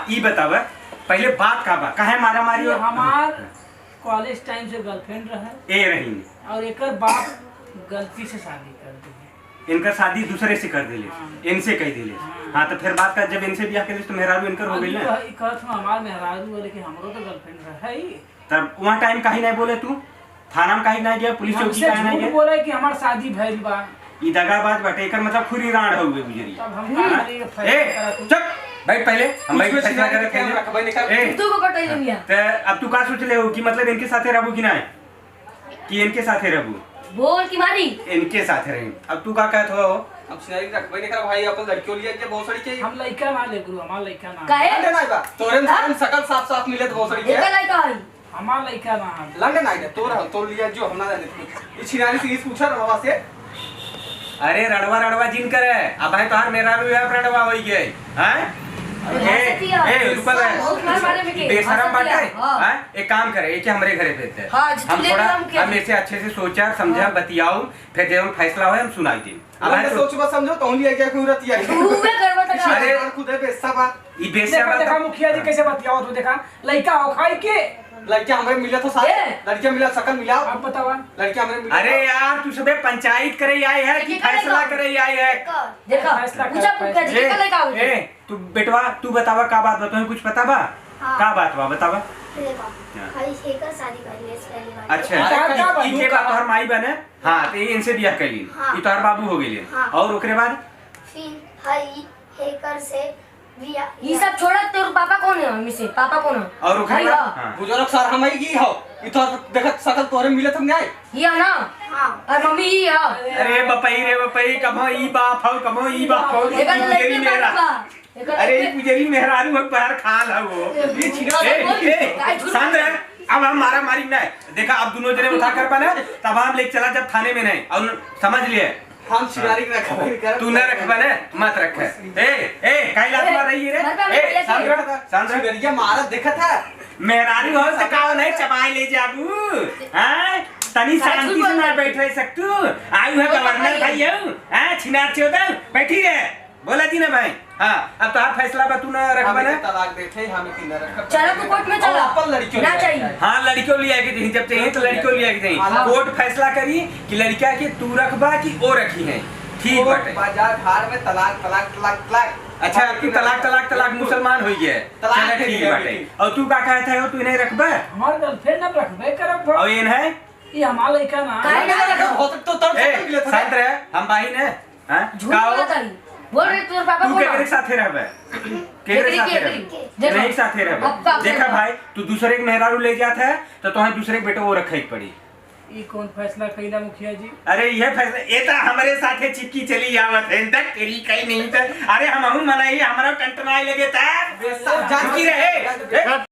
ये बतावा पहले बात का बा काहे मारा मारी और हमार कॉलेज टाइम से गर्लफ्रेंड रहे ए रही और एक बाप गलती से शादी कर दी। इनका शादी दूसरे से कर दिले, इनसे कह दिले। हाँ तो फिर बात का जब इनसे ब्याह कर तो मेहरारू इनकर हो गई ना। कहत हमार मेहरारू है लेकिन हमरो तो गर्लफ्रेंड रहे ही। तब वहाँ टाइम काहे नहीं बोले तू, थाना में काहे नहीं गया, पुलिस चौकी काहे नहीं गया? बोला कि हमार शादी भइल बा। ई दगाबाज बाटे, एकर मतलब खुरी राण होवे गुजरी। तब हम ए चुप बैठ पहले, हम भाई फैसला करे पहले। ए तू को कटैले मिया ते अब तू का सोच ले हो कि मतलब इनके साथे रहबू कि नहीं, कि इनके साथे रहबू? बोल की मारी इनके साथे रही। अब तू का कहत हो? अब सिनारी रखबे नहीं कर भाई, अपन लड़कियों लिए के बहुत सारी चाहिए। हम लइका ना ले गुरु, हमार लइका ना। काहे लंडे नहीं बा तोरे में सकल साफ साफ मिले तो बहुत सारी के एका लइका हई हमार लइका ना। लंडे नहीं तोर तो लिया जो हमना जाने ये सिनारी से इस पूछा रवा से। अरे रड़वा जिन करे अब भाई तोहार मेरा भी रड़वा होई गए हैं। ए रुपल बेशरम बाटे हैं। एक काम करे, एक हमरे घरे भेजते हैं। हम थोड़ा हम ऐसे अच्छे से सोचा समझा बतियाओ, फिर जब फैसला हो हम सुनाई दे। अब मैं सोच बस समझो तो लिया क्या जरूरत है? उहे करबो त अरे खुद है बेसा बा ई बेशरम देखा मुखिया जी कैसे बतियाओ तू, देखा लइका हो खाई के लड़कियां हमें मिला तो साथ लड़कियां मिला सकल मिला। अब बतावा लड़कियां हमें मिला। अरे यार तू सबे पंचायत करे आए है कि फैसला करे आए है? देखा फैसला पूछा पूछा जी का लइका हो। ए तू बेटवा तू बतावा का बात बताओ, कुछ पता बा? का बात बा बतावा। खाली शेखर शादी कर लिए पहली बार। अच्छा इनके बात तोहर माई बने। हां तो इनसे बियाह कैली, ई तोहर बाबू हो गेले। और ओकरे बाद फिर हई हेकर से ये सब छोड़ा, तेरे पापा कौन है? हम से पापा कौन है? और ओकरे बाद हां बुजुर्ग सर हम ही हो ई तो देखत सकल तोरे मिले तुम नहीं ये ना हां और मम्मी ही है। अरे बपई रे बपई कभो ई बाप हो कभो ई बाप हो। एका लइके मेरा पापा अरे ई पुजरी मेहरारू हो बाहर खाल है वो। ये छिड़ा शांत रह। अब हम मारा मारी नहीं देखा, अब दोनों जने उठा कर पाना तब हम लेके चला जब थाने में नहीं। और समझ लिए हम सिनारी रखबे कर तू न रखबा ने मत रख। ए काई लात मार रही है रे? ए शांत रह। सिनारी मारा देखा था मेहरारू हो से काओ नहीं चबाई ले जाबू हैं। तनी शांति से ना बैठ रह सकतू। आयु है गवर्नर भाई हो हैं, छिनार चोदा बैठी रे बोला जी ना भाई। हां अब तो आप फैसला बा तू ना रखबा ना। तलाक देते हम की न रख। चलो तू कोर्ट में चला अपन लड़कियों ना चाहिए। हां लड़कियों ले आके जब चाहिए तो लड़कियों ले आके चाहिए। कोर्ट फैसला करी कि लड़का के तू रखबा कि ओ रखी है। ठीक बाटे बाजार भार में तलाक तलाक तलाक तलाक। अच्छा तू तलाक मुसलमान हो गया। चल ठीक बाटे। और तू का कहता है तू नहीं रखबा? हमार गर्लफ्रेंड ना रखबे करब। और ये है ये हमार लइका ना। काहे ना रखो? हो तो तब मिले था। शांत रह। हम भाई ने हैं झूठ बोलता है। बोल रहे तेरे पापा तू कौन केकरे है? साथे रहबे? केकरे साथे रहबे? नहीं साथे रहबे। देखा भाई तू दूसरे के मेहरारू ले जाता है तो तोहे दूसरे के बेटे वो रखे पड़ी। ये कौन फैसला कैला मुखिया जी? अरे ये फैसला ये तो हमारे साथे चिपकी चली आवत है तक तेरी कहीं नहीं था। अरे हम मनाई हमारा टंटनाए लगे था जानती रहे।